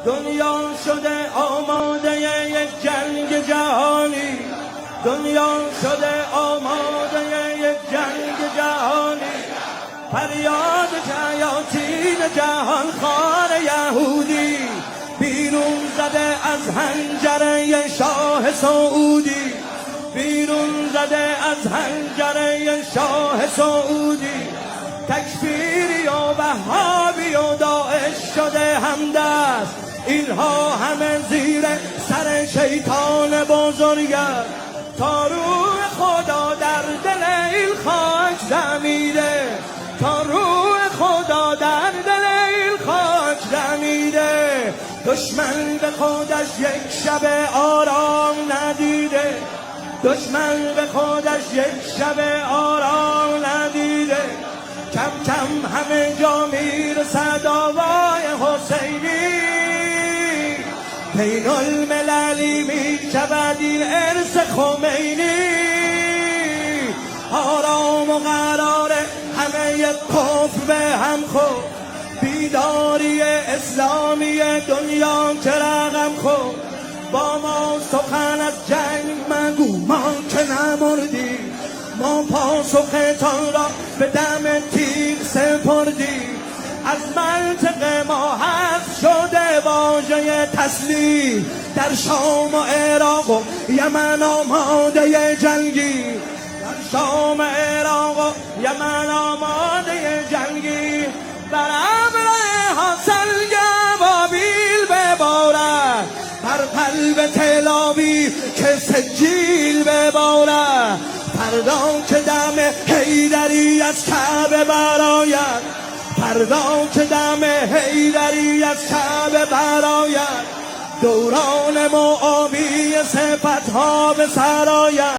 دنیا شده آماده یک جنگ جهانی، دنیا شده آماده یک جنگ جهانی. فریاد شیاطین جهان خوار یهودی بیرون زده از حنجره شاه سعودی، بیرون زده از حنجره شاه سعودی. تکفیری و وهابی و داعش شده همدست، اینها همه زیر سر شیطان بزرگه. تا روح خدا در دل این خاک دمیده، تا روح خدا در دل این خاک دمیده. دشمن به خودش یک شب آرام ندیده، دشمن به خودش یک شب آرام ندیده. کم کم همه جا میرسد آوای حسینی، بین المللی میشود این ارث خمینی. آرام و قرار همه کفر به هم خورد، بیداری اسلامی دنیا که رقم خورد. با ما سخن از جنگ مگو ما که نمردیم، ما پاسختان را به دم تیغ سپردیم. از منطق ما حذف شده واژه تسلیم، در شام و عراق و یمن آماده جنگی، در شام عراق و یمن آماده جنگی. بر ابر حاصل گوابیل ببارد، بر قلب تل‌آویو که سجیل ببارد. فردا که دم حیدری از کعبه برآید، فردا که دم حیدری از کعبه برآید. دوران معاویه صفت‌ها به سر آید.